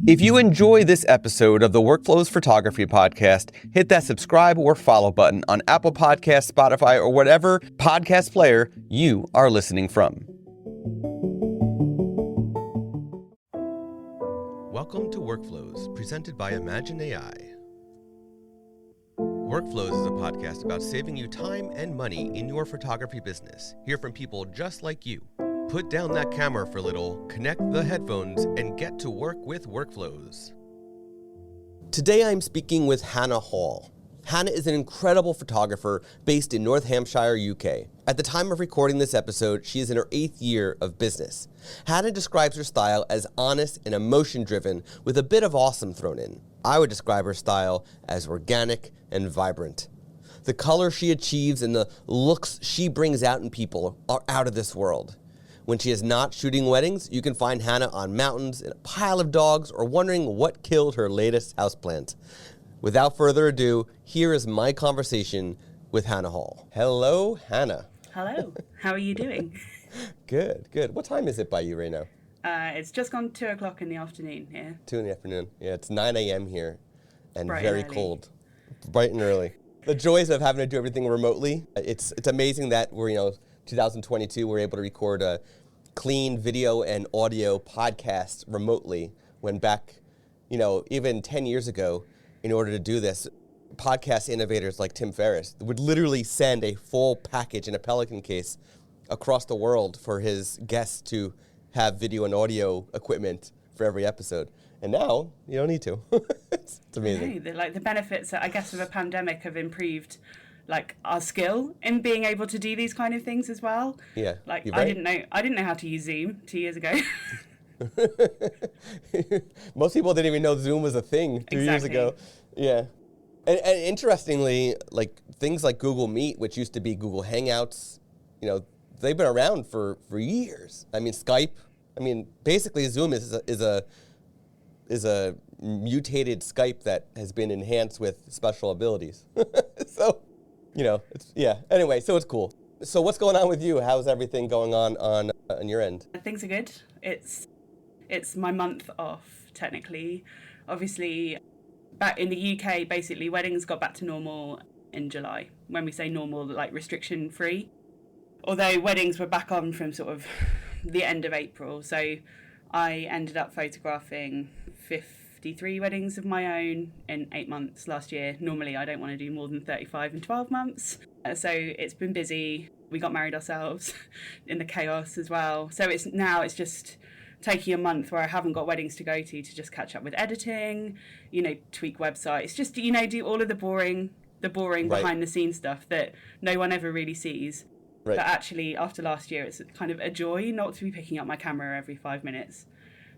If you enjoy this episode of the Workflows Photography Podcast, hit that subscribe or follow button on Apple Podcasts, Spotify, or whatever podcast player you are listening from. Welcome to Workflows, presented by imagen-ai. Workflows is a podcast about saving you time and money in your photography business. Hear from people just like you. Put down that camera for a little, connect the headphones, and get to work with Workflows. Today I'm speaking with Hannah Hall. Hannah is an incredible photographer based in North Hampshire, UK. At the time of recording this episode, she is in her 8th year of business. Hannah describes her style as honest and emotion-driven with a bit of awesome thrown in. I would describe her style as organic and vibrant. The color she achieves and the looks she brings out in people are out of this world. When she is not shooting weddings, you can find Hannah on mountains, in a pile of dogs, or wondering what killed her latest houseplant. Without further ado, here is my conversation with Hannah Hall. Hello, Hannah. Hello. How are you doing? Good. What time is it by you right now? It's just gone 2 o'clock in the afternoon here. 2 in the afternoon. Yeah, it's 9 a.m. here and Bright very and early. cold. Bright and early. The joys of having to do everything remotely. It's amazing that we're, 2022, we're able to record a clean video and audio podcast remotely when back, even 10 years ago, in order to do this, podcast innovators like Tim Ferriss would literally send a full package in a Pelican case across the world for his guests to have video and audio equipment for every episode. And now you don't need to. It's amazing. The benefits, I guess, of a pandemic have improved our skill in being able to do these kind of things as well. Yeah. I right. didn't know how to use Zoom 2 years ago. Most people didn't even know Zoom was a thing 2 years ago. Yeah. And interestingly, things like Google Meet, which used to be Google Hangouts, they've been around for years. I mean, Skype. Basically Zoom is a mutated Skype that has been enhanced with special abilities. So, Anyway, so it's cool. So what's going on with you? How's everything going on your end? Things are good. It's my month off, technically. Obviously, back in the UK, basically, weddings got back to normal in July. When we say normal, restriction-free. Although weddings were back on from sort of the end of April. So I ended up photographing 53 weddings of my own in 8 months last year. Normally, I don't want to do more than 35 in 12 months. So it's been busy. We got married ourselves in the chaos as well. So it's just taking a month where I haven't got weddings to go to just catch up with editing, tweak websites, just, do all of the boring right. Behind the scenes stuff that no one ever really sees. Right. But actually, after last year, it's kind of a joy not to be picking up my camera every 5 minutes.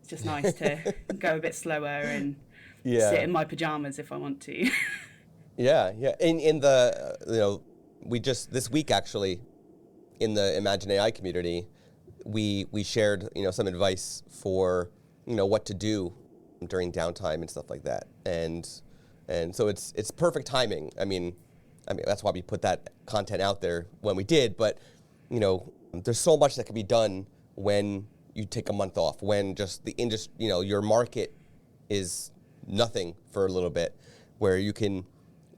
It's just nice to go a bit slower and sit in my pajamas if I want to. Yeah. In the, we just, this week actually, in the imagen-ai community, we shared, some advice for, what to do during downtime and stuff like that. And so it's perfect timing. I mean, that's why we put that content out there when we did, but, there's so much that can be done when you take a month off, when just the industry, your market is nothing for a little bit, where you can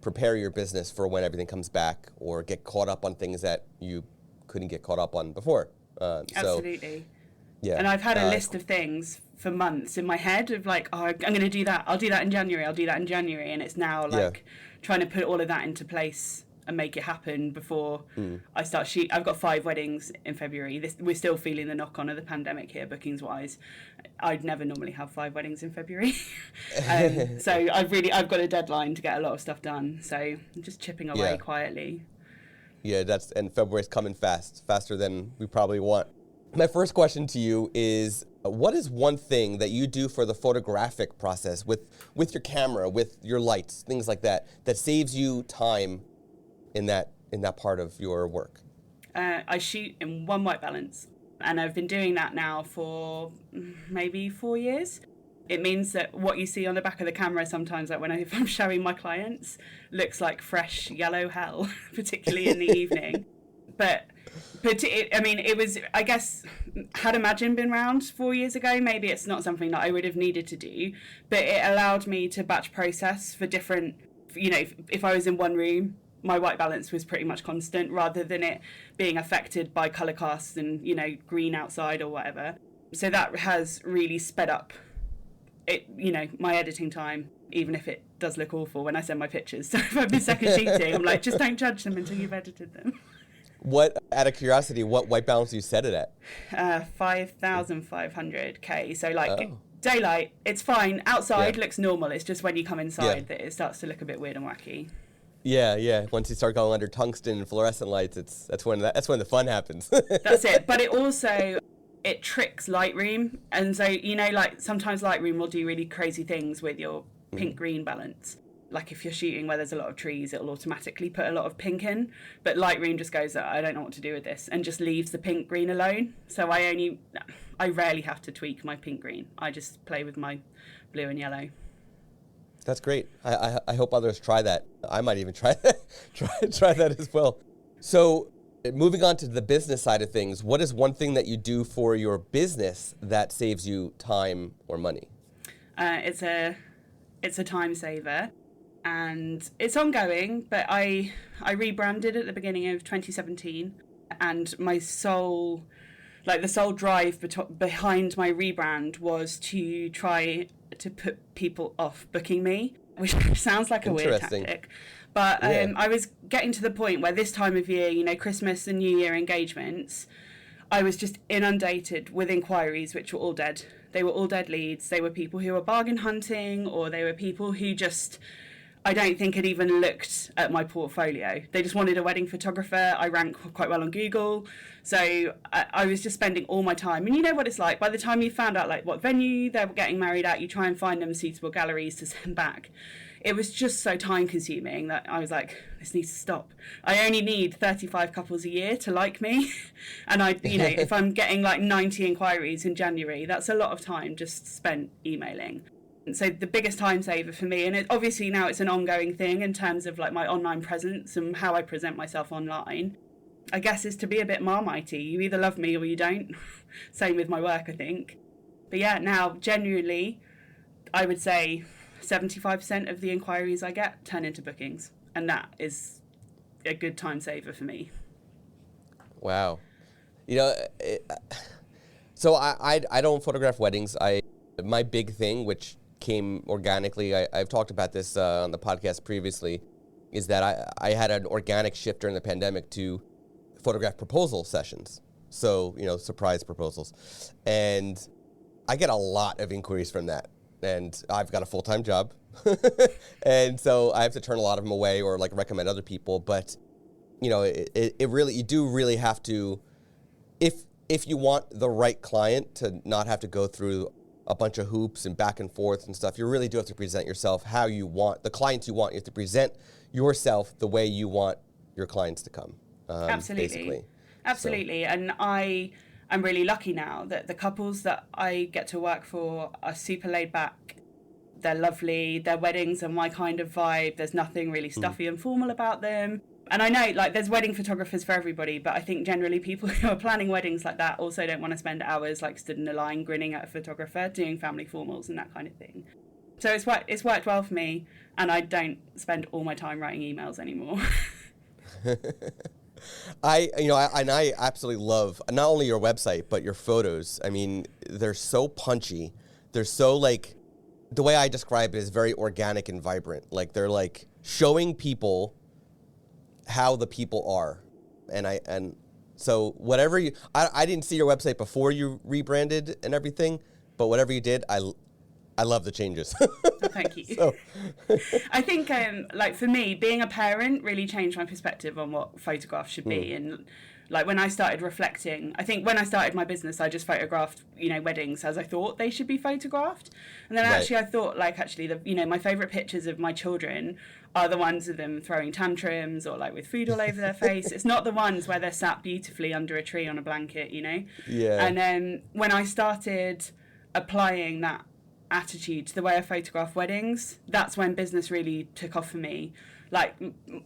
prepare your business for when everything comes back or get caught up on things that you couldn't get caught up on before. Absolutely. Yeah. And I've had a list of things for months in my head of I'm going to do that. I'll do that in January. And it's now trying to put all of that into place and make it happen before I start shoot. I've got 5 weddings in February. We're still feeling the knock on of the pandemic here, bookings wise. I'd never normally have 5 weddings in February. So I've got a deadline to get a lot of stuff done. So I'm just chipping away quietly. Yeah, and February's coming faster than we probably want. My first question to you is, what is one thing that you do for the photographic process with your camera, with your lights, things like that saves you time in that part of your work? I shoot in one white balance, and I've been doing that now for maybe 4 years. It means that what you see on the back of the camera sometimes, if I'm showing my clients, looks like fresh yellow hell, particularly in the evening. But But it was, I guess, had Imagine been around 4 years ago, maybe it's not something that I would have needed to do, but it allowed me to batch process for different, if I was in one room, my white balance was pretty much constant rather than it being affected by colour casts and, green outside or whatever. So that has really sped up my editing time, even if it does look awful when I send my pictures. So if I've been second shooting, I'm like, just don't judge them until you've edited them. Out of curiosity, what white balance do you set it at? 5,500 K. So daylight, it's fine. Outside looks normal. It's just when you come inside that it starts to look a bit weird and wacky. Yeah. Once you start going under tungsten and fluorescent lights, that's when the fun happens. That's it. But it tricks Lightroom, and so sometimes Lightroom will do really crazy things with your pink-green balance. Like if you're shooting where there's a lot of trees, it'll automatically put a lot of pink in, but Lightroom just goes, I don't know what to do with this, and just leaves the pink-green alone. So I rarely have to tweak my pink-green. I just play with my blue and yellow. That's great. I hope others try that. I might even try that. try that as well. So moving on to the business side of things, what is one thing that you do for your business that saves you time or money? It's a time saver, and it's ongoing, but I rebranded at the beginning of 2017, and my sole drive behind my rebrand was to try to put people off booking me, which sounds like a weird tactic. But I was getting to the point where this time of year, Christmas and New Year engagements, I was just inundated with inquiries which were all dead. They were all dead leads. They were people who were bargain hunting, or they were people who just, I don't think had even looked at my portfolio. They just wanted a wedding photographer. I rank quite well on Google. So I was just spending all my time. And you know what it's like. By the time you found out what venue they were getting married at, you try and find them suitable galleries to send back. It was just so time consuming that I was like, this needs to stop. I only need 35 couples a year to like me. And if I'm getting 90 inquiries in January, that's a lot of time just spent emailing. And so the biggest time saver for me, and obviously now it's an ongoing thing in terms of my online presence and how I present myself online, I guess, is to be a bit Marmitey. You either love me or you don't. Same with my work, I think. But yeah, now genuinely, I would say 75% of the inquiries I get turn into bookings, and that is a good time saver for me. Wow. So I don't photograph weddings. My big thing, which came organically, I've talked about this on the podcast previously, is that I had an organic shift during the pandemic to photograph proposal sessions. So, surprise proposals. And I get a lot of inquiries from that. And I've got a full-time job. And so I have to turn a lot of them away or recommend other people. But, it really, you do really have to, if you want the right client to not have to go through a bunch of hoops and back and forth and stuff, you really do have to present yourself how you want, the clients you want. You have to present yourself the way you want your clients to come. Absolutely. Basically. Absolutely. So. And I'm really lucky now that the couples that I get to work for are super laid back. They're lovely. Their weddings are my kind of vibe. There's nothing really stuffy and formal about them. And I know there's wedding photographers for everybody, but I think generally people who are planning weddings like that also don't want to spend hours stood in a line grinning at a photographer doing family formals and that kind of thing. So it's worked well for me, and I don't spend all my time writing emails anymore. I absolutely love not only your website but your photos. I mean, they're so punchy. They're so the way I describe it is very organic and vibrant. They're showing people how the people are, and so whatever I didn't see your website before you rebranded and everything, but whatever you did, I love the changes. Oh, thank you. So. I think, for me, being a parent really changed my perspective on what photographs should be. And when I started reflecting, I think when I started my business, I just photographed, weddings as I thought they should be photographed. And then actually I thought, my favourite pictures of my children are the ones of them throwing tantrums or with food all over their face. It's not the ones where they're sat beautifully under a tree on a blanket, Yeah. And then when I started applying that attitude to the way I photograph weddings, that's when business really took off for me.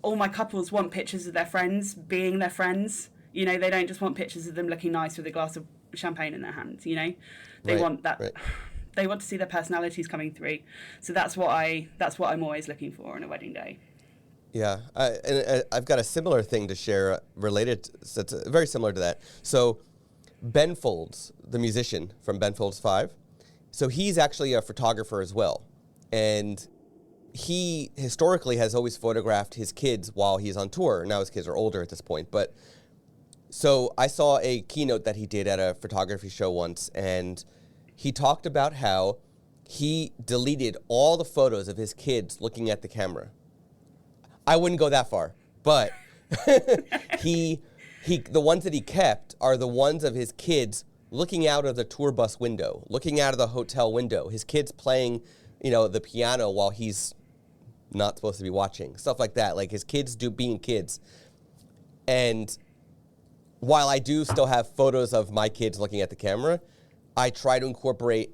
All my couples want pictures of their friends being their friends, You know, they don't just want pictures of them looking nice with a glass of champagne in their hands, you know. They Right, want that. right. They want to see their personalities coming through. So that's what I'm always looking for on a wedding day. Yeah, and I've got a similar thing to share related, so it's very similar to that. So Ben Folds, the musician from Ben Folds 5, so he's actually a photographer as well. And he historically has always photographed his kids while he's on tour. Now his kids are older at this point. But so I saw a keynote that he did at a photography show once, and he talked about how he deleted all the photos of his kids looking at the camera. I wouldn't go that far, but the ones that he kept are the ones of his kids looking out of the tour bus window, looking out of the hotel window, his kids playing, you know, the piano while he's not supposed to be watching, stuff like that, like his kids being kids. And while I do still have photos of my kids looking at the camera, I try to incorporate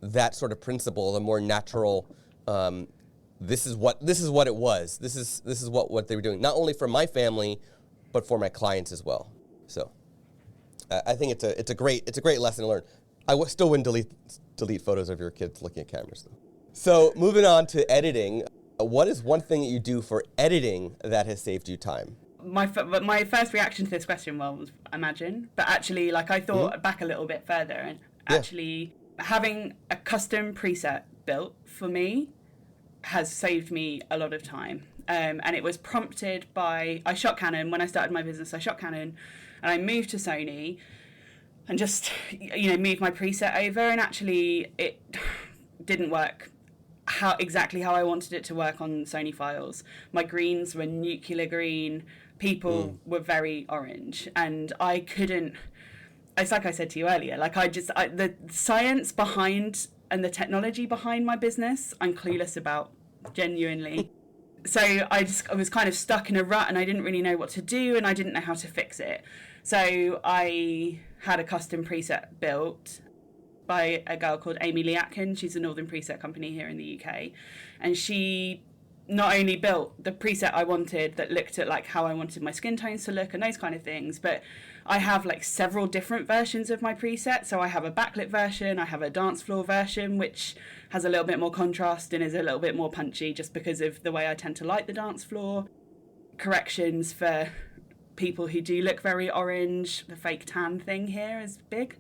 that sort of principle, the more natural, this is what it was. This is what they were doing, not only for my family, but for my clients as well. So I think it's a great lesson to learn. Still wouldn't delete photos of your kids looking at cameras though. So moving on to editing, what is one thing that you do for editing that has saved you time? My first reaction to this question was imagine, but actually, like, I thought back a little bit further, and actually having a custom preset built for me has saved me a lot of time. And it was prompted by, I shot Canon when I started my business. I shot Canon, and I moved to Sony, and just, you know, moved my preset over, and actually it didn't work exactly how I wanted it to work on Sony files. My greens were nuclear green, people were very orange, and I couldn't, it's like I said to you earlier, like the science behind and the technology behind my business, I'm clueless about, genuinely. So I was kind of stuck in a rut, and I didn't really know what to do, and I didn't know how to fix it. So I had a custom preset built by a girl called Amy Lee Atkins. She's a Northern Preset company here in the UK. And she not only built the preset I wanted that looked at like how I wanted my skin tones to look and those kind of things, but I have like several different versions of my preset. So I have a backlit version, I have a dance floor version, which has a little bit more contrast and is a little bit more punchy just because of the way I tend to light the dance floor. Corrections for people who do look very orange. The fake tan thing here is big.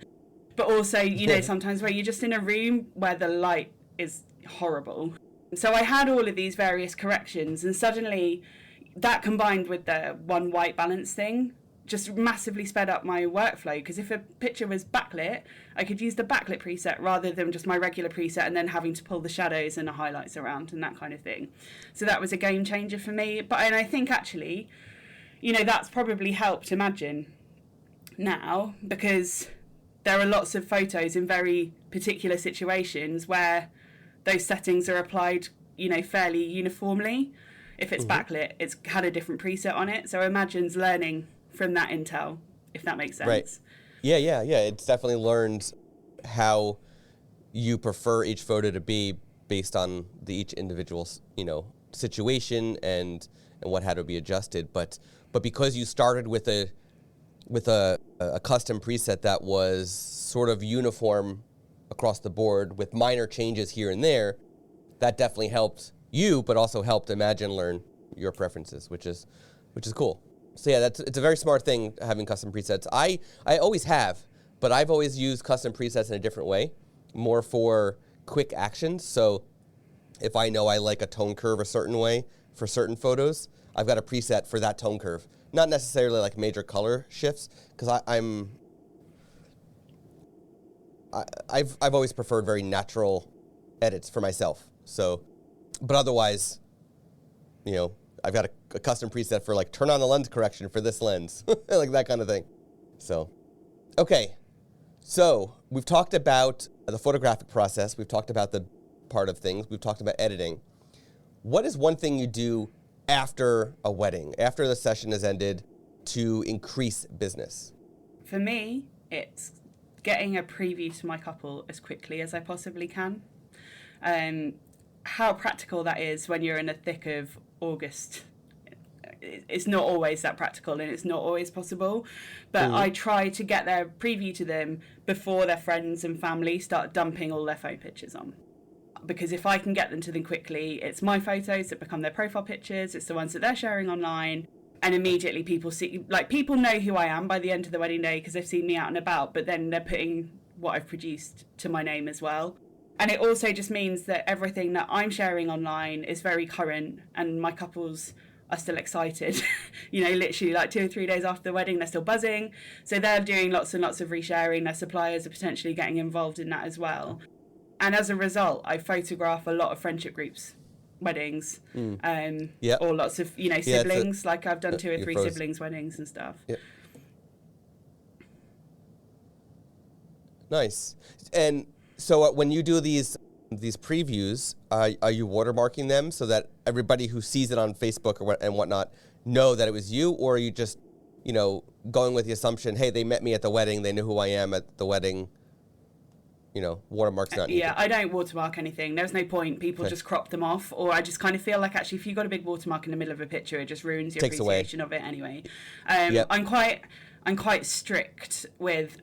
But also, you know, sometimes where you're just in a room where the light is horrible. So I had all of these various corrections, and suddenly that combined with the one white balance thing just massively sped up my workflow, because if a picture was backlit, I could use the backlit preset rather than just my regular preset and then having to pull the shadows and the highlights around and that kind of thing. So that was a game changer for me. And I think actually, you know, that's probably helped Imagine now, because there are lots of photos in very particular situations where those settings are applied, you know, fairly uniformly. If it's backlit, it's had a different preset on it. So Imagine's learning from that intel, if that makes sense. Right. Yeah. It's definitely learned how you prefer each photo to be based on each individual, you know, situation and what had to be adjusted. But because you started with a custom preset that was sort of uniform across the board with minor changes here and there, that definitely helped you, but also helped Imagine learn your preferences, which is cool. So yeah, it's a very smart thing, having custom presets. I always have, but I've always used custom presets in a different way, more for quick actions. So if I know I like a tone curve a certain way for certain photos, I've got a preset for that tone curve. Not necessarily like major color shifts, because I've always preferred very natural edits for myself. So, but otherwise, you know, I've got a custom preset for like turn on the lens correction for this lens, like that kind of thing. So, okay. So we've talked about the photographic process. We've talked about the part of things. We've talked about editing. What is one thing you do after a wedding, after the session has ended, to increase business? For me, it's getting a preview to my couple as quickly as I possibly can. How practical that is when you're in the thick of August it's not always that practical and it's not always possible. But I try to get their preview to them before their friends and family start dumping all their phone pictures on. Because if I can get them to them quickly, it's my photos that become their profile pictures, it's the ones that they're sharing online, and immediately people see, like, people know who I am by the end of the wedding day because they've seen me out and about, but then they're putting what I've produced to my name as well. And it also just means that everything that I'm sharing online is very current, and my couples are still excited. You know, literally like 2 or 3 days after the wedding, they're still buzzing. So they're doing lots and lots of resharing. Their suppliers are potentially getting involved in that as well. And as a result, I photograph a lot of friendship groups, weddings, or lots of, you know, siblings. Like I've done 2 or 3 siblings' weddings and stuff. Yep. Nice. And so when you do these previews, are you watermarking them so that everybody who sees it on Facebook and whatnot know that it was you, or are you just, you know, going with the assumption, hey, they met me at the wedding, they knew who I am at the wedding? You know, watermarks not needed. Yeah, I don't watermark anything. There's no point. People just crop them off, or I just kind of feel like actually if you've got a big watermark in the middle of a picture, it just ruins your appreciation of it anyway. I'm quite strict with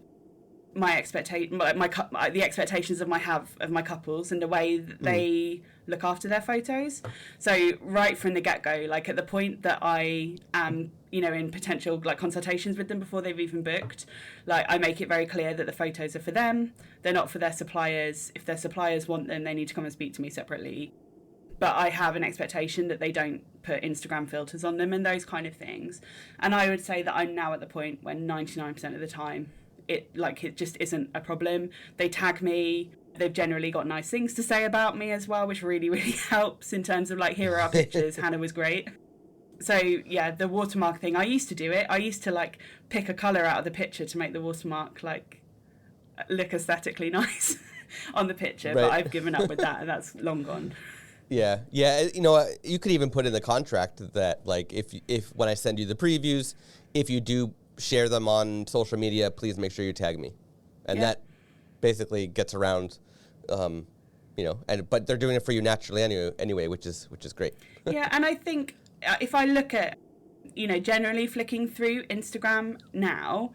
my the expectations of my couples and the way that they look after their photos. So right from the get-go, like at the point that I am, you know, in potential like consultations with them before they've even booked, like I make it very clear that the photos are for them, they're not for their suppliers. If their suppliers want them, they need to come and speak to me separately. But I have an expectation that they don't put Instagram filters on them and those kind of things. And I would say that I'm now at the point when 99% of the time it just isn't a problem. They tag me. They've generally got nice things to say about me as well, which really, really helps in terms of like, here are our pictures. Hannah was great. So yeah, the watermark thing, I used to do it. I used to like pick a colour out of the picture to make the watermark like look aesthetically nice on the picture, right. But I've given up with that and that's long gone. Yeah. You know, you could even put in the contract that like if when I send you the previews, if you do share them on social media, please make sure you tag me. And that basically gets around, you know, but they're doing it for you naturally anyway, which is great. Yeah, and I think if I look at, you know, generally flicking through Instagram now,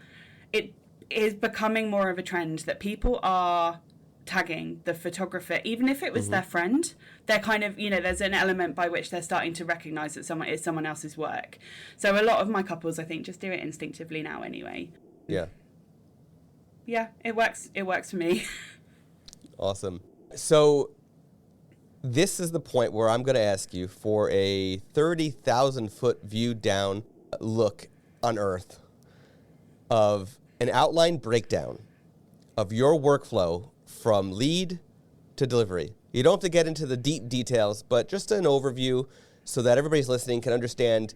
it is becoming more of a trend that people are tagging the photographer, even if it was their friend. They're kind of, you know, there's an element by which they're starting to recognize that someone else's work. So a lot of my couples, I think, just do it instinctively now anyway. Yeah. Yeah, it works for me. Awesome. So this is the point where I'm going to ask you for a 30,000-foot view down look on Earth of an outline breakdown of your workflow from lead to delivery. You don't have to get into the deep details, but just an overview so that everybody's listening can understand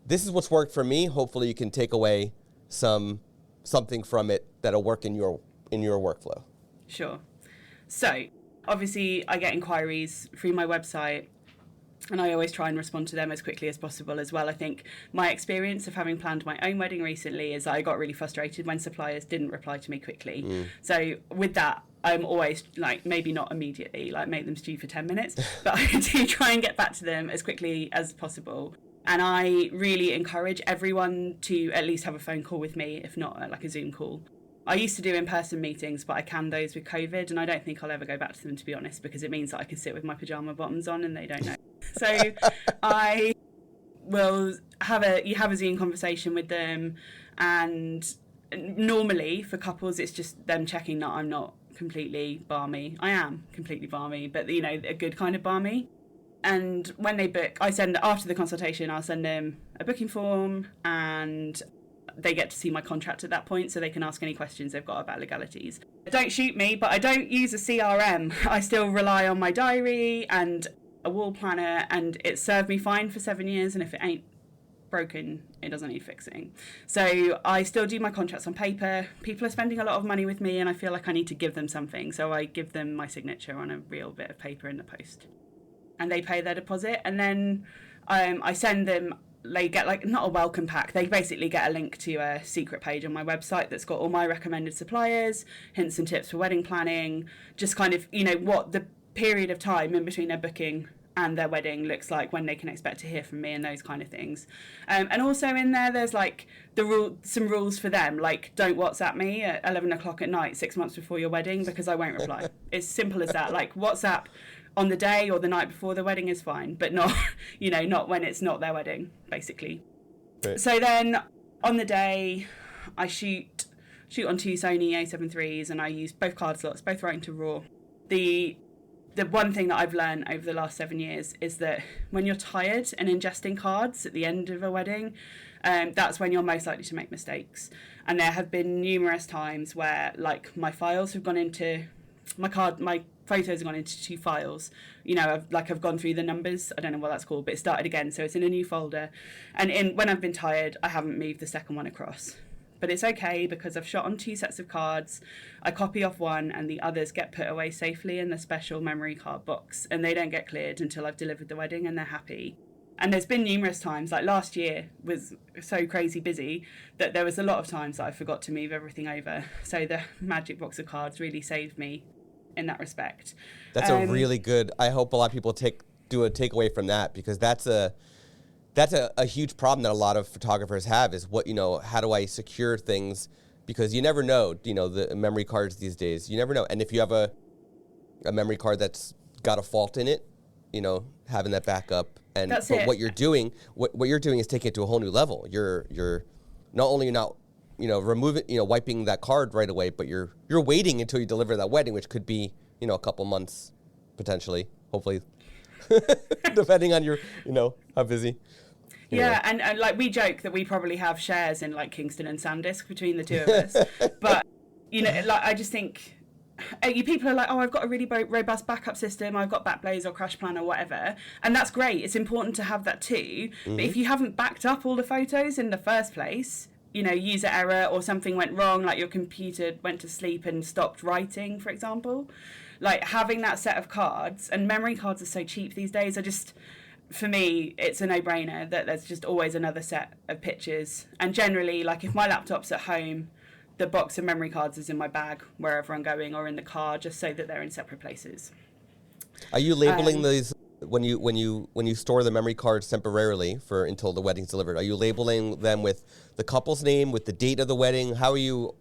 this is what's worked for me. Hopefully you can take away something from it that'll work in your workflow. Sure. So obviously I get inquiries through my website and I always try and respond to them as quickly as possible as well. I think my experience of having planned my own wedding recently is that I got really frustrated when suppliers didn't reply to me quickly. So with that, I'm always like, maybe not immediately, like make them stew for 10 minutes, but I do try and get back to them as quickly as possible. And I really encourage everyone to at least have a phone call with me, if not like a Zoom call. I used to do in-person meetings, but I canned those with COVID, and I don't think I'll ever go back to them, to be honest, because it means that I can sit with my pyjama bottoms on and they don't know. So I will have a Zoom conversation with them, and normally for couples, it's just them checking that I'm not completely balmy. I am completely balmy, but you know, a good kind of balmy. And when they book, after the consultation, I'll send them a booking form, and they get to see my contract at that point, so they can ask any questions they've got about legalities. Don't shoot me, but I don't use a CRM. I still rely on my diary and a wall planner, and it served me fine for 7 years, and if it ain't broken, it doesn't need fixing. So I still do my contracts on paper. People are spending a lot of money with me, and I feel like I need to give them something, so I give them my signature on a real bit of paper in the post. And they pay their deposit, and then I send them, they get like, not a welcome pack, they basically get a link to a secret page on my website that's got all my recommended suppliers, hints and tips for wedding planning, just kind of, you know, what the period of time in between their booking and their wedding looks like, when they can expect to hear from me, and those kind of things. And also in there's like some rules for them, like don't WhatsApp me at 11 o'clock at night 6 months before your wedding, because I won't reply. It's simple as that. Like WhatsApp on the day or the night before the wedding is fine, but not, not when it's not their wedding, basically. Right. So then on the day, I shoot on 2 Sony A7 IIIs, and I use both card slots, both right into RAW. The one thing that I've learned over the last 7 years is that when you're tired and ingesting cards at the end of a wedding, that's when you're most likely to make mistakes. And there have been numerous times where, like, my files have gone into my photos have gone into 2 files. I've gone through the numbers. I don't know what that's called, but it started again, so it's in a new folder. And when I've been tired, I haven't moved the second one across. But it's okay, because I've shot on 2 sets of cards. I copy off one, and the others get put away safely in the special memory card box, and they don't get cleared until I've delivered the wedding, and they're happy. And there's been numerous times, like last year was so crazy busy that there was a lot of times that I forgot to move everything over. So the magic box of cards really saved me in that respect. That's a really good, I hope a lot of people do a takeaway from that, because that's a huge problem that a lot of photographers have, is how do I secure things? Because you never know, the memory cards these days, you never know. And if you have a memory card that's got a fault in it, having that backup. And what you're doing is taking it to a whole new level. You're not only not, wiping that card right away, but you're waiting until you deliver that wedding, which could be, a couple months potentially, hopefully, depending on your, how busy. Yeah, and like we joke that we probably have shares in like Kingston and SanDisk between the two of us. But, I just think people are like, oh, I've got a really robust backup system, I've got Backblaze or Crash Plan or whatever. And that's great. It's important to have that too. Mm-hmm. But if you haven't backed up all the photos in the first place, user error or something went wrong, like your computer went to sleep and stopped writing, for example, like having that set of cards, and memory cards are so cheap these days, for me, it's a no-brainer that there's just always another set of pictures. And generally, like if my laptop's at home, the box of memory cards is in my bag wherever I'm going, or in the car, just so that they're in separate places. Are you labeling these when you store the memory cards temporarily until the wedding's delivered? Are you labeling them with the couple's name, with the date of the wedding? How are you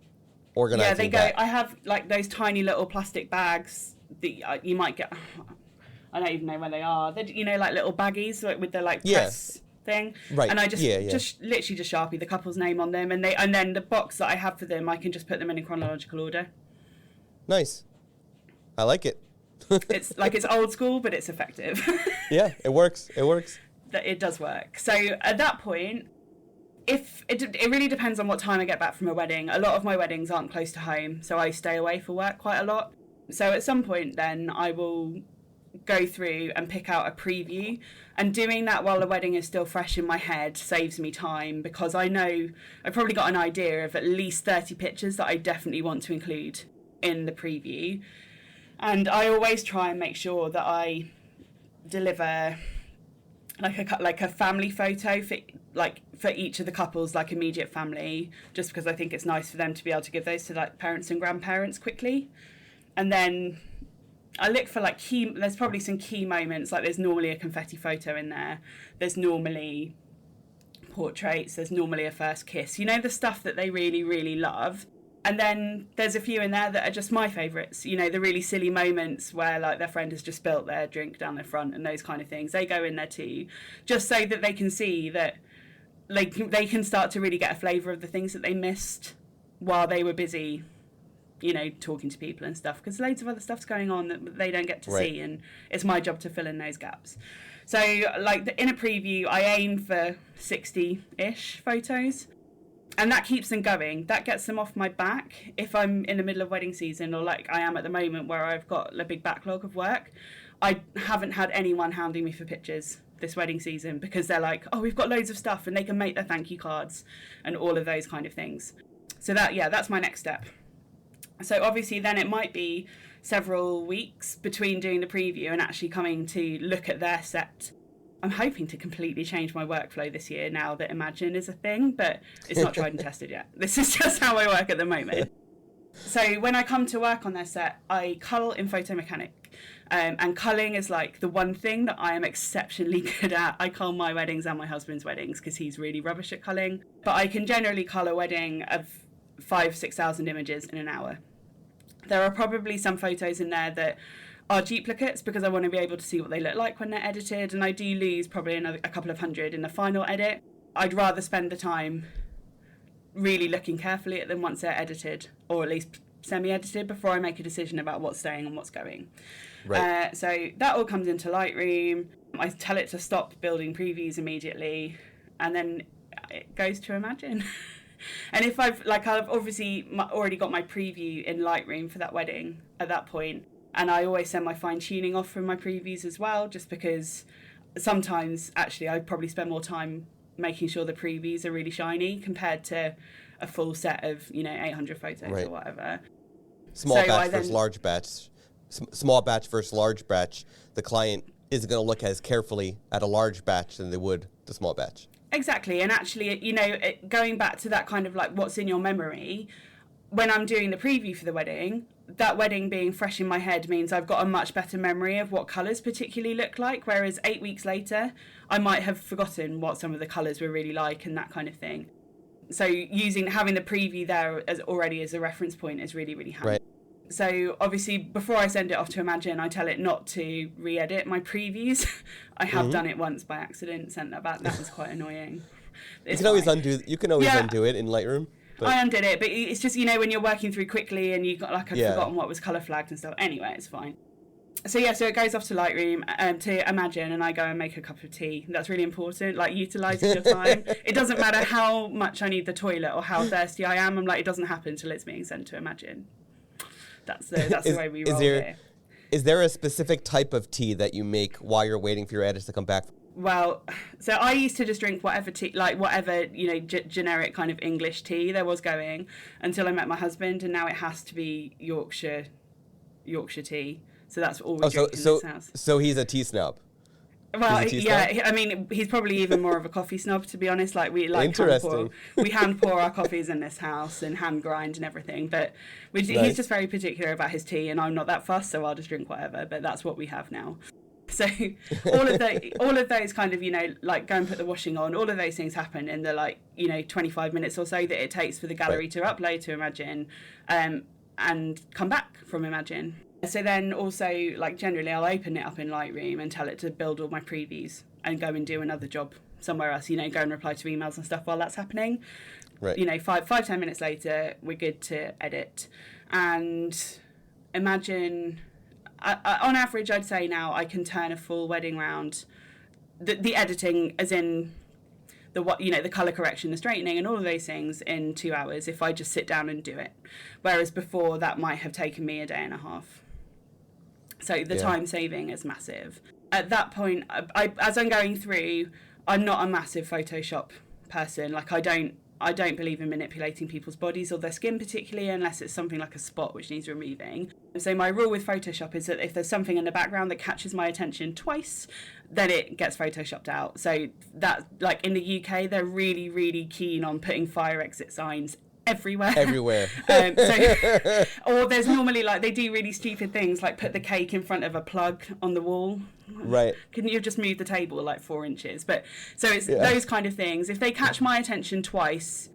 organizing that? Yeah, they go. I have like those tiny little plastic bags that you might get. I don't even know where they are. They're, like little baggies with the press thing. Right. And I just literally just Sharpie the couple's name on them, and then the box that I have for them, I can just put them in chronological order. Nice. I like it. It's old school, but it's effective. Yeah, it works. It does work. So at that point, if it really depends on what time I get back from a wedding. A lot of my weddings aren't close to home, so I stay away for work quite a lot. So at some point then I will go through and pick out a preview, and doing that while the wedding is still fresh in my head saves me time, because I know I've probably got an idea of at least 30 pictures that I definitely want to include in the preview. And I always try and make sure that I deliver like a family photo for each of the couples, like immediate family, just because I think it's nice for them to be able to give those to like parents and grandparents quickly. And then I look for there's probably some key moments, like there's normally a confetti photo in there, there's normally portraits, there's normally a first kiss, the stuff that they really, really love. And then there's a few in there that are just my favourites, the really silly moments where like their friend has just spilt their drink down their front and those kind of things. They go in there too, just so that they can see that they can start to really get a flavour of the things that they missed while they were busy, talking to people and stuff, because loads of other stuff's going on that they don't get to see, and it's my job to fill in those gaps. So in a preview, I aim for 60-ish photos. And that keeps them going. That gets them off my back if I'm in the middle of wedding season, or like I am at the moment where I've got a big backlog of work. I haven't had anyone hounding me for pictures this wedding season, because they're like, oh, we've got loads of stuff, and they can make their thank you cards and all of those kind of things. So that's my next step. So obviously then it might be several weeks between doing the preview and actually coming to look at their set. I'm hoping to completely change my workflow this year now that Imagen is a thing, but it's not tried and tested yet. This is just how I work at the moment. So when I come to work on their set, I cull in photomechanic. And culling is like the one thing that I am exceptionally good at. I cull my weddings and my husband's weddings because he's really rubbish at culling. But I can generally cull a wedding of 5,000-6,000 images in an hour. There are probably some photos in there that are duplicates because I want to be able to see what they look like when they're edited, and I do lose probably a couple of hundred in the final edit. I'd rather spend the time really looking carefully at them once they're edited, or at least semi-edited, before I make a decision about what's staying and what's going. Right. So that all comes into Lightroom. I tell it to stop building previews immediately, and then it goes to Imagen. And if I've obviously already got my preview in Lightroom for that wedding at that point, and I always send my fine-tuning off from my previews as well, just because sometimes actually I probably spend more time making sure the previews are really shiny compared to a full set of 800 photos or whatever. Small batch versus large batch. Small batch versus large batch. The client isn't going to look as carefully at a large batch than they would the small batch. Exactly, and actually, going back to that kind of like what's in your memory, when I'm doing the preview for the wedding, that wedding being fresh in my head means I've got a much better memory of what colours particularly look like, whereas 8 weeks later, I might have forgotten what some of the colours were really like and that kind of thing. So having the preview there already as a reference point is really, really handy. Right. So obviously, before I send it off to Imagen, I tell it not to re-edit my previews. I have done it once by accident, sent that back. That was quite annoying. You can always undo it in Lightroom. But I undid it, but it's just, when you're working through quickly and you've got I'd forgotten what was colour flagged and stuff. Anyway, it's fine. So it goes off to Lightroom, to Imagen, and I go and make a cup of tea. That's really important, utilising your time. It doesn't matter how much I need the toilet or how thirsty I am. It doesn't happen until it's being sent to Imagen. That's the way we roll here. Is there a specific type of tea that you make while you're waiting for your edits to come back? Well, so I used to just drink whatever tea, generic kind of English tea there was going until I met my husband, and now it has to be Yorkshire tea. So that's all we drink in this house. So he's a tea snob. Well, yeah, I mean, he's probably even more of a coffee snob, to be honest. We hand pour our coffees in this house and hand grind and everything. But he's just very particular about his tea, and I'm not that fussed, so I'll just drink whatever. But that's what we have now. So all of those kind of, go and put the washing on, all of those things happen in the 25 minutes or so that it takes for the gallery to upload to Imagen, and come back from Imagen. So then also, generally, I'll open it up in Lightroom and tell it to build all my previews and go and do another job somewhere else, go and reply to emails and stuff while that's happening. Right. 5-10 minutes later, we're good to edit. And Imagen, on average, I'd say now I can turn a full wedding round. The editing, as in the colour correction, the straightening and all of those things in 2 hours if I just sit down and do it. Whereas before, that might have taken me a day and a half. So the time saving is massive. At that point, as I'm going through, I'm not a massive Photoshop person. I don't believe in manipulating people's bodies or their skin particularly, unless it's something like a spot which needs removing. So my rule with Photoshop is that if there's something in the background that catches my attention twice, then it gets Photoshopped out. So that, in the UK, they're really, really keen on putting fire exit signs everywhere. Or there's normally they do really stupid things like put the cake in front of a plug on the wall. Right. Couldn't you just move the table 4 inches? But so it's those kind of things. If they catch my attention twice,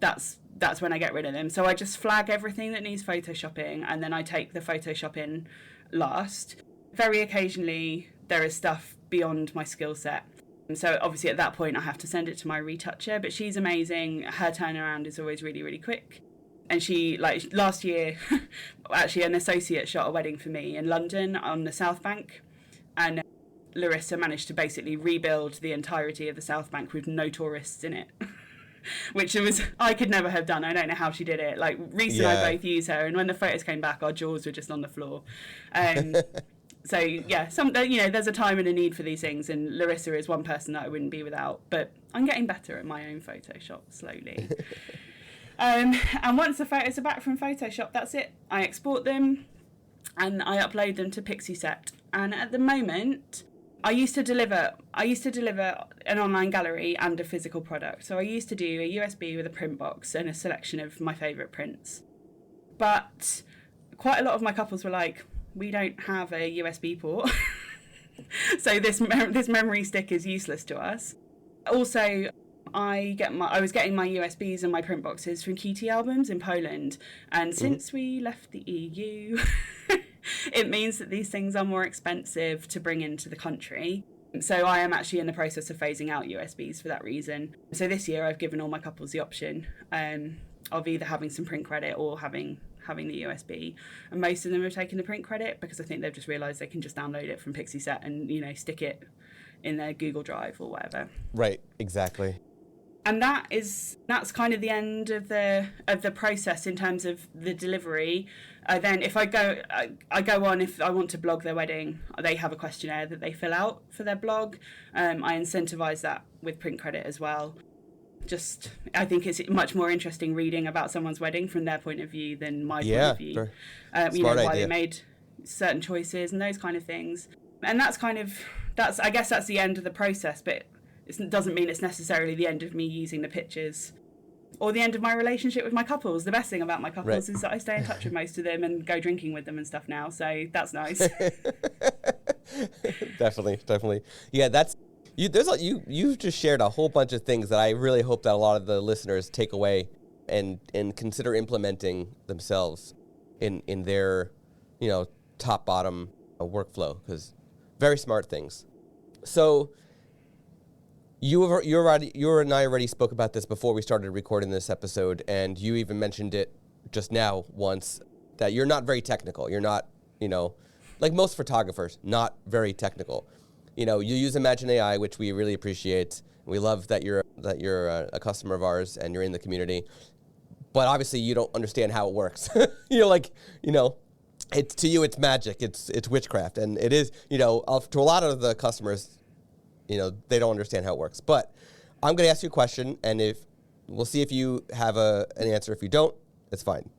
that's when I get rid of them. So I just flag everything that needs photoshopping, and then I take the Photoshop in last. Very occasionally there is stuff beyond my skill set. So obviously at that point I have to send it to my retoucher, but she's amazing. Her turnaround is always really, really quick. And she, last year, actually an associate shot a wedding for me in London on the South Bank. And Larissa managed to basically rebuild the entirety of the South Bank with no tourists in it. Which I could never have done. I don't know how she did it. Reese and I both use her, and when the photos came back, our jaws were just on the floor. So there's a time and a need for these things, and Larissa is one person that I wouldn't be without. But I'm getting better at my own Photoshop slowly. And once the photos are back from Photoshop, that's it. I export them and I upload them to Pixieset. And at the moment, I used to deliver an online gallery and a physical product. So I used to do a USB with a print box and a selection of my favourite prints. But quite a lot of my couples were like, we don't have a USB port. So this memory stick is useless to us. Also, I was getting my USBs and my print boxes from QT Albums in Poland, and since we left the EU, it means that these things are more expensive to bring into the country. So I am actually in the process of phasing out USBs for that reason. So this year I've given all my couples the option of either having some print credit or having the USB, and most of them have taken the print credit because I think they've just realised they can just download it from Pixieset and stick it in their Google Drive or whatever. Right, exactly. And that's kind of the end of the process in terms of the delivery. Then if I go on, if I want to blog their wedding, they have a questionnaire that they fill out for their blog. I incentivise that with print credit as well. I think it's much more interesting reading about someone's wedding from their point of view than my point of view. Why they made certain choices and those kind of things. And I guess that's the end of the process, but it doesn't mean it's necessarily the end of me using the pictures or the end of my relationship with my couples. The best thing about my couples is that I stay in touch with most of them and go drinking with them and stuff now. So that's nice. Definitely. Yeah, you've just shared a whole bunch of things that I really hope that a lot of the listeners take away and consider implementing themselves in their, top bottom workflow, because very smart things. So you and I already spoke about this before we started recording this episode, and you even mentioned it just now once, that you're not very technical. You're not, like most photographers, not very technical. You use imagen-ai, which we really appreciate. We love that you're a customer of ours and you're in the community. But obviously, you don't understand how it works. It's to you, it's magic. It's witchcraft, and it is. To a lot of the customers, they don't understand how it works. But I'm going to ask you a question, and we'll see if you have an answer. If you don't, that's fine.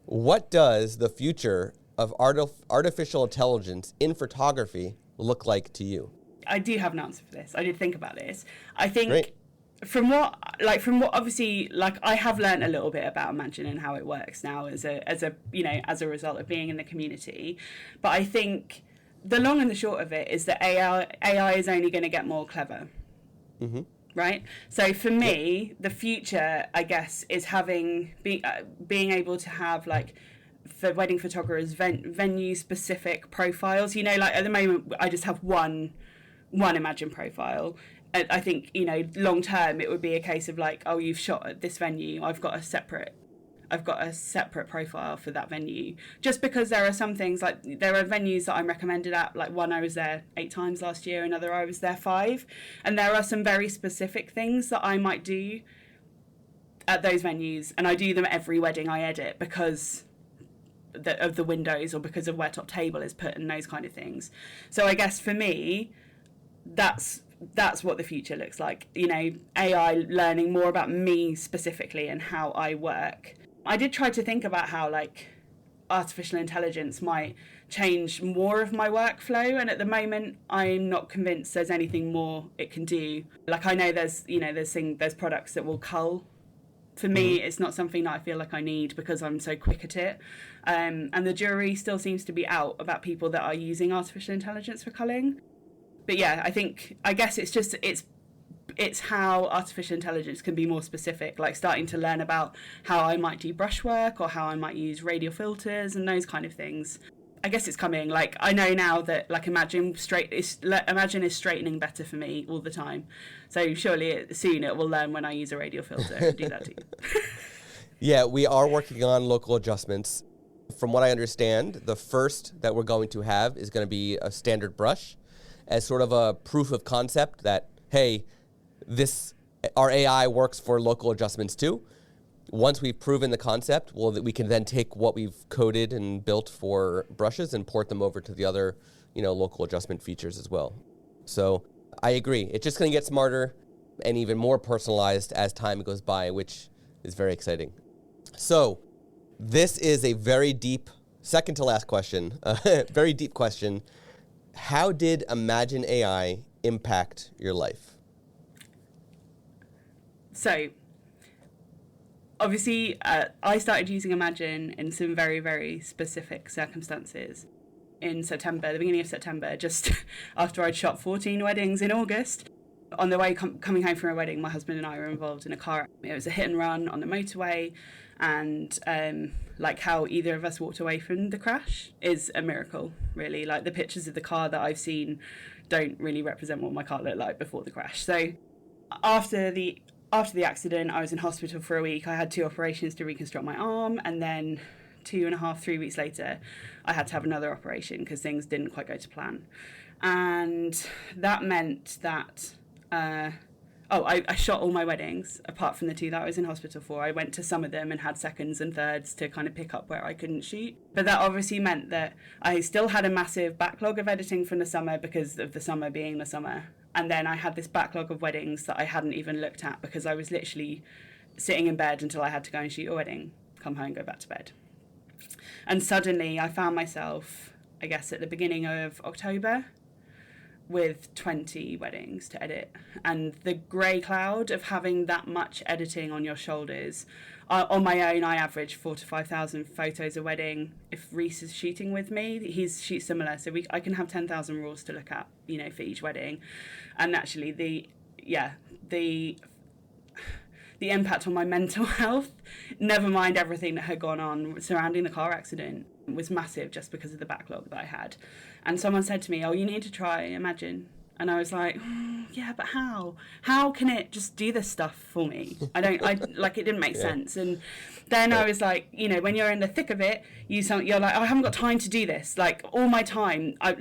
What does the future of artificial intelligence in photography look like to you? I do have an answer for this. I did think about this. I think from what obviously, I have learned a little bit about Imagen and how it works now as a result of being in the community. But I think the long and the short of it is that AI is only going to get more clever. Mm-hmm. Right? So for me, the future, I guess, is being able to have for wedding photographers venue specific profiles. At the moment I just have one Imagen profile. I think long term it would be a case of you've shot at this venue, I've got a separate profile for that venue, just because there are some things, there are venues that I'm recommended at, one I was there 8 times last year, another I was there 5, and there are some very specific things that I might do at those venues, and I do them every wedding I edit because of the windows or because of where top table is put and those kind of things. So I guess for me, that's what the future looks like. AI learning more about me specifically and how I work. I did try to think about how artificial intelligence might change more of my workflow, and at the moment I'm not convinced there's anything more it can do. I know there's products that will cull. For me, it's not something that I feel like I need because I'm so quick at it. And the jury still seems to be out about people that are using artificial intelligence for culling. But yeah, I guess it's how artificial intelligence can be more specific, starting to learn about how I might do brushwork or how I might use radial filters and those kind of things. I guess it's coming. I know now that Imagen is straightening better for me all the time. So surely soon it will learn when I use a radial filter and do that too. Yeah, we are working on local adjustments. From what I understand, the first that we're going to have is going to be a standard brush as sort of a proof of concept that, hey, our AI works for local adjustments too. Once we've proven the concept, we can then take what we've coded and built for brushes and port them over to the other, local adjustment features as well. So I agree. It's just going to get smarter and even more personalized as time goes by, which is very exciting. So this is a very deep, second to last question, very deep question. How did imagen-ai impact your life? So obviously, I started using Imagen in some very, very specific circumstances in September, the beginning of September, just after I'd shot 14 weddings in August. On the way coming home from a wedding, my husband and I were involved in a car. It was a hit and run on the motorway, and like how either of us walked away from the crash is a miracle, really. Like the pictures of the car that I've seen don't really represent what my car looked like before the crash. So after the accident, I was in hospital for a week. I had 2 operations to reconstruct my arm, and then 2.5-3 weeks later, I had to have another operation because things didn't quite go to plan. And that meant that I shot all my weddings apart from the 2 that I was in hospital for. I went to some of them and had seconds and thirds to kind of pick up where I couldn't shoot. But that obviously meant that I still had a massive backlog of editing from the summer because of the summer being the summer. And then I had this backlog of weddings that I hadn't even looked at because I was literally sitting in bed until I had to go and shoot a wedding, come home, go back to bed. And suddenly I found myself, I guess at the beginning of October, with 20 weddings to edit. And the grey cloud of having that much editing on your shoulders. On my own, I average 4,000 to 5,000 photos a wedding. If Reese is shooting with me, he shoots similar, so I can have 10,000 rules to look at, for each wedding. And actually, the impact on my mental health, never mind everything that had gone on surrounding the car accident, was massive just because of the backlog that I had. And someone said to me, "Oh, you need to try Imagen." And I was like, yeah, but how? How can it just do this stuff for me? It didn't make sense. And then I was like, when you're in the thick of it, you're like, I haven't got time to do this. Like all my time, it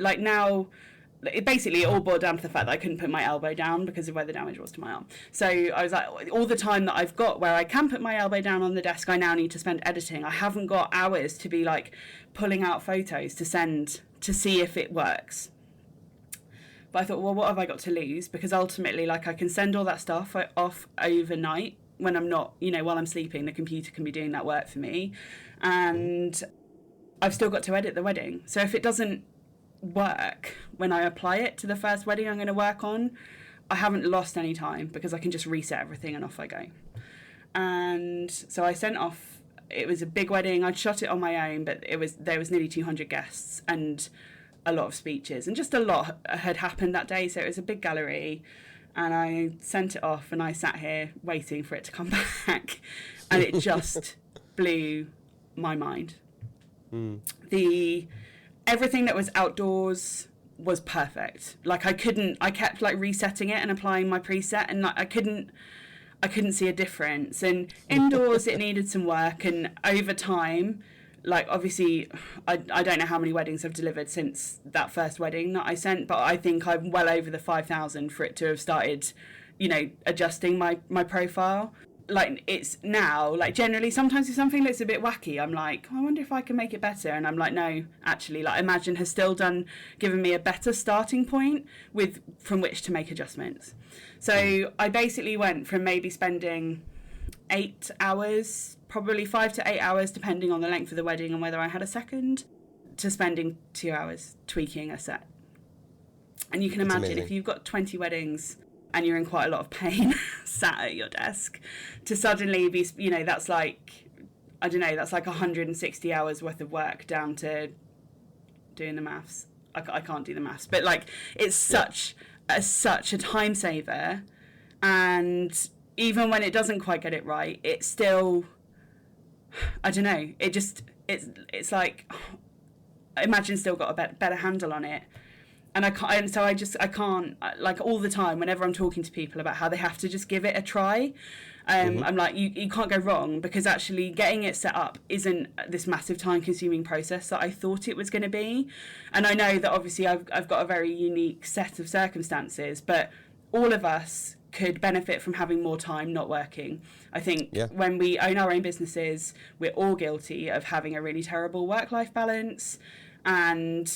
all boiled down to the fact that I couldn't put my elbow down because of where the damage was to my arm. So I was like, all the time that I've got where I can put my elbow down on the desk, I now need to spend editing. I haven't got hours to be like pulling out photos to send to see if it works. But I thought, well, what have I got to lose? Because ultimately, I can send all that stuff off overnight when I'm not, while I'm sleeping, the computer can be doing that work for me. And I've still got to edit the wedding. So if it doesn't work when I apply it to the first wedding I'm going to work on, I haven't lost any time because I can just reset everything and off I go. And so I sent off, it was a big wedding. I'd shot it on my own, but there was nearly 200 guests and a lot of speeches, and just a lot had happened that day, so it was a big gallery. And I sent it off and I sat here waiting for it to come back, and it just blew my mind. Everything that was outdoors was perfect. I kept resetting it and applying my preset, and I couldn't see a difference. And indoors it needed some work, and over time, obviously I don't know how many weddings I've delivered since that first wedding that I sent, but I think I'm well over the 5,000 for it to have started, adjusting my profile. It's now, generally sometimes if something looks a bit wacky, I'm like, I wonder if I can make it better. And I'm like, no, actually, Imagen has still given me a better starting point from which to make adjustments. So I basically went from maybe spending 8 hours, probably 5 to 8 hours, depending on the length of the wedding and whether I had a second, to spending 2 hours tweaking a set. And you can imagine if you've got 20 weddings and you're in quite a lot of pain sat at your desk, to suddenly be, that's that's 160 hours worth of work down to doing the maths. I can't do the maths, but it's such a time saver. And even when it doesn't quite get it right, it's still, it's like, Imagen still got a better handle on it. And I can't, all the time, whenever I'm talking to people about how they have to just give it a try, I'm like, you can't go wrong, because actually getting it set up isn't this massive time-consuming process that I thought it was going to be. And I know that obviously I've got a very unique set of circumstances, but all of us could benefit from having more time not working. I think when we own our own businesses, we're all guilty of having a really terrible work-life balance. And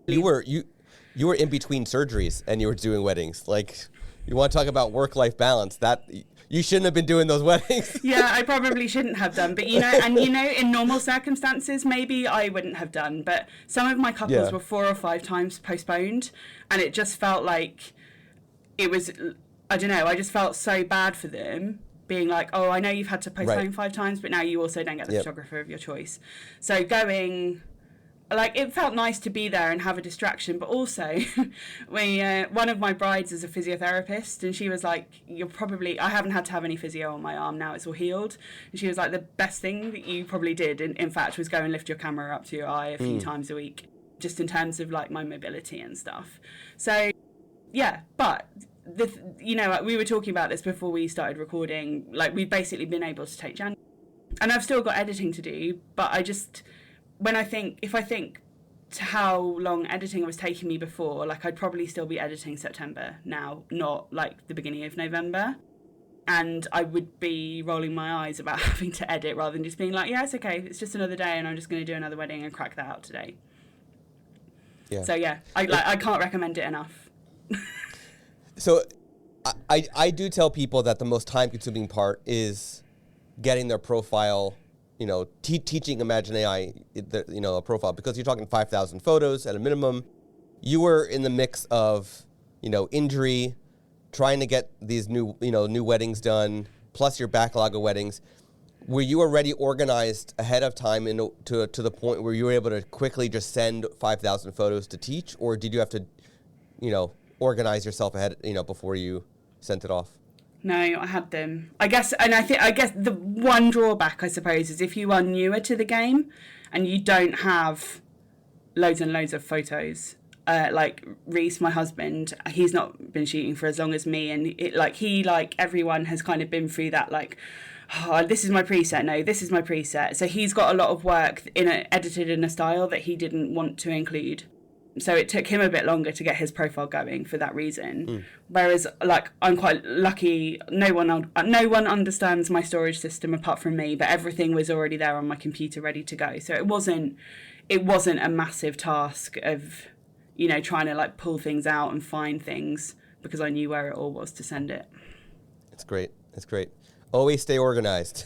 you were in between surgeries and you were doing weddings. You want to talk about work-life balance? That you shouldn't have been doing those weddings. Yeah, I probably shouldn't have done. But in normal circumstances, maybe I wouldn't have done. But some of my couples were 4 or 5 times postponed, and it just felt like it was. I don't know. I just felt so bad for them being like, oh, I know you've had to postpone Right. 5 times, but now you also don't get the Yep. photographer of your choice. So going, like, it felt nice to be there and have a distraction, but also one of my brides is a physiotherapist, and she was like, I haven't had to have any physio on my arm, now it's all healed. And she was like, the best thing that you probably did, in fact, was go and lift your camera up to your eye a few times a week, just in terms of like my mobility and stuff. So yeah, but we were talking about this before we started recording, like, we've basically been able to take January, and I've still got editing to do, but if I think to how long editing was taking me before, like, I'd probably still be editing September now, not like the beginning of November. And I would be rolling my eyes about having to edit rather than just being like, yeah, it's okay, it's just another day and I'm just going to do another wedding and crack that out today. Yeah. So yeah, I can't recommend it enough. So I do tell people that the most time-consuming part is getting their profile, teaching imagen-ai, a profile, because you're talking 5,000 photos at a minimum. You were in the mix of, injury, trying to get these new weddings done, plus your backlog of weddings. Were you already organized ahead of time to the point where you were able to quickly just send 5,000 photos to teach, or did you have to, organize yourself ahead, before you sent it off? No, I had them. I guess the one drawback, I suppose, is if you are newer to the game and you don't have loads and loads of photos. Like Reese, my husband, he's not been shooting for as long as me, and everyone has kind of been through that, like, oh, this is my preset. No, this is my preset. So he's got a lot of work edited in a style that he didn't want to include. So it took him a bit longer to get his profile going for that reason. Whereas, like, I'm quite lucky. No one understands my storage system apart from me, but everything was already there on my computer, ready to go. So it wasn't a massive task of, trying to like pull things out and find things, because I knew where it all was to send it. It's great. Always stay organized.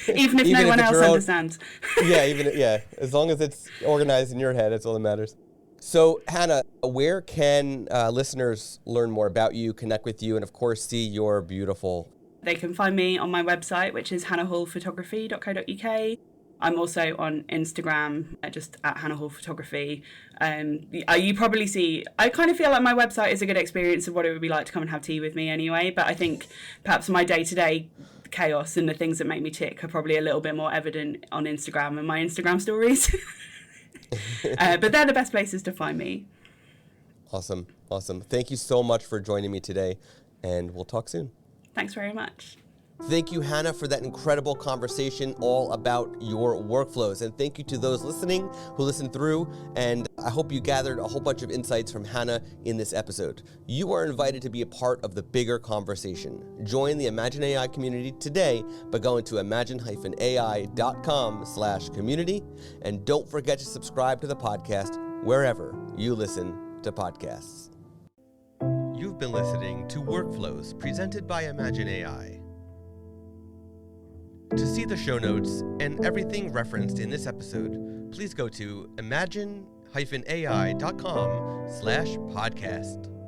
Even if no one else understands. As long as it's organized in your head, that's all that matters. So, Hannah, where can listeners learn more about you, connect with you, and of course see your beautiful... They can find me on my website, which is hannahhallphotography.co.uk. I'm also on Instagram, just at Hannah Hall Photography. You probably see, I kind of feel like my website is a good experience of what it would be like to come and have tea with me anyway, but I think perhaps my day-to-day chaos and the things that make me tick are probably a little bit more evident on Instagram and my Instagram stories. But they're the best places to find me. Awesome. Thank you so much for joining me today, and we'll talk soon. Thanks very much. Thank you, Hannah, for that incredible conversation all about your workflows. And thank you to those listening who listened through. And I hope you gathered a whole bunch of insights from Hannah in this episode. You are invited to be a part of the bigger conversation. Join the imagen-ai community today by going to imagen-ai.com/community. And don't forget to subscribe to the podcast wherever you listen to podcasts. You've been listening to Workflows presented by imagen-ai. To see the show notes and everything referenced in this episode, please go to imagen-ai.com/podcast.